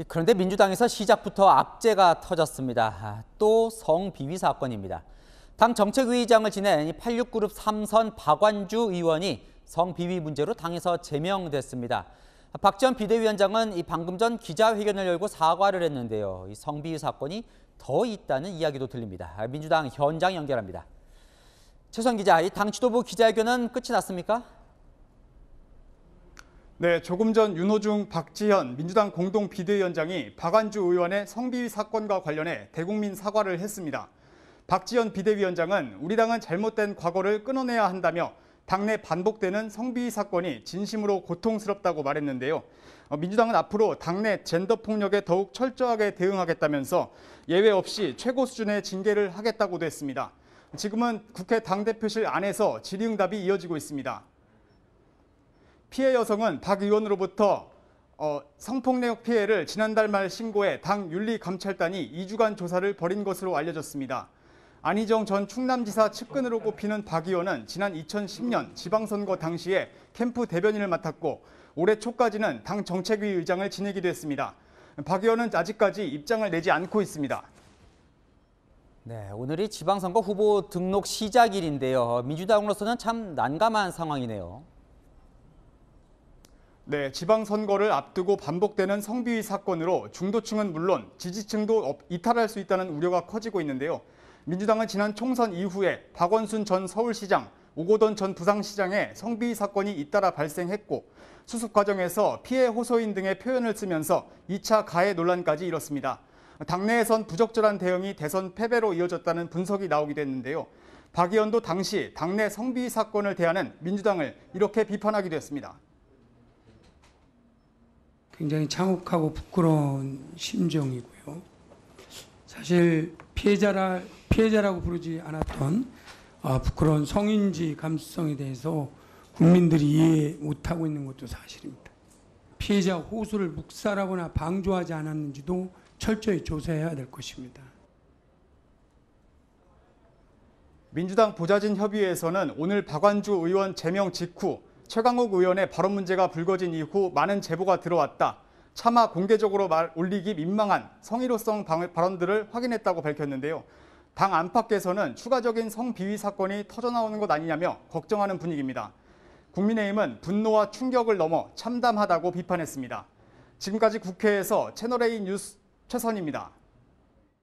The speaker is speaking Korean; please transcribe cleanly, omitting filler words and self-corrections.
그런데 민주당에서 시작부터 악재가 터졌습니다. 또 성비위 사건입니다. 당 정책위의장을 지낸 86그룹 3선 박완주 의원이 성비위 문제로 당에서 제명됐습니다. 박지원 비대위원장은 방금 전 기자회견을 열고 사과를 했는데요. 이 성비위 사건이 더 있다는 이야기도 들립니다. 민주당 현장 연결합니다. 최선 기자, 이 당 지도부 기자회견은 끝이 났습니까? 네, 조금 전 윤호중, 박지현 민주당 공동 비대위원장이 박완주 의원의 성비위 사건과 관련해 대국민 사과를 했습니다. 박지현 비대위원장은 우리 당은 잘못된 과거를 끊어내야 한다며 당내 반복되는 성비위 사건이 진심으로 고통스럽다고 말했는데요. 민주당은 앞으로 당내 젠더 폭력에 더욱 철저하게 대응하겠다면서 예외 없이 최고 수준의 징계를 하겠다고도 했습니다. 지금은 국회 당대표실 안에서 질의응답이 이어지고 있습니다. 피해 여성은 박 의원으로부터 성폭력 피해를 지난달 말 신고해 당 윤리감찰단이 2주간 조사를 벌인 것으로 알려졌습니다. 안희정 전 충남지사 측근으로 꼽히는 박 의원은 지난 2010년 지방선거 당시에 캠프 대변인을 맡았고 올해 초까지는 당 정책위 의장을 지내기도 했습니다. 박 의원은 아직까지 입장을 내지 않고 있습니다. 네, 오늘이 지방선거 후보 등록 시작일인데요. 민주당으로서는 참 난감한 상황이네요. 네, 지방선거를 앞두고 반복되는 성비위 사건으로 중도층은 물론 지지층도 이탈할 수 있다는 우려가 커지고 있는데요. 민주당은 지난 총선 이후에 박원순 전 서울시장, 오거돈 전 부산시장의 성비위 사건이 잇따라 발생했고 수습 과정에서 피해 호소인 등의 표현을 쓰면서 2차 가해 논란까지 일었습니다. 당내에선 부적절한 대응이 대선 패배로 이어졌다는 분석이 나오기도 했는데요. 박 의원도 당시 당내 성비위 사건을 대하는 민주당을 이렇게 비판하기도 했습니다. 굉장히 참혹하고 부끄러운 심정이고요. 사실 피해자라고 부르지 않았던 부끄러운 성인지 감수성에 대해서 국민들이 이해 못하고 있는 것도 사실입니다. 피해자 호소를 묵살하거나 방조하지 않았는지도 철저히 조사해야 될 것입니다. 민주당 보좌진 협의회에서는 오늘 박완주 의원 제명 직후 최강욱 의원의 발언 문제가 불거진 이후 많은 제보가 들어왔다. 차마 공개적으로 올리기 민망한 성희로성 발언들을 확인했다고 밝혔는데요. 당 안팎에서는 추가적인 성비위 사건이 터져나오는 것 아니냐며 걱정하는 분위기입니다. 국민의힘은 분노와 충격을 넘어 참담하다고 비판했습니다. 지금까지 국회에서 채널A 뉴스 최선입니다.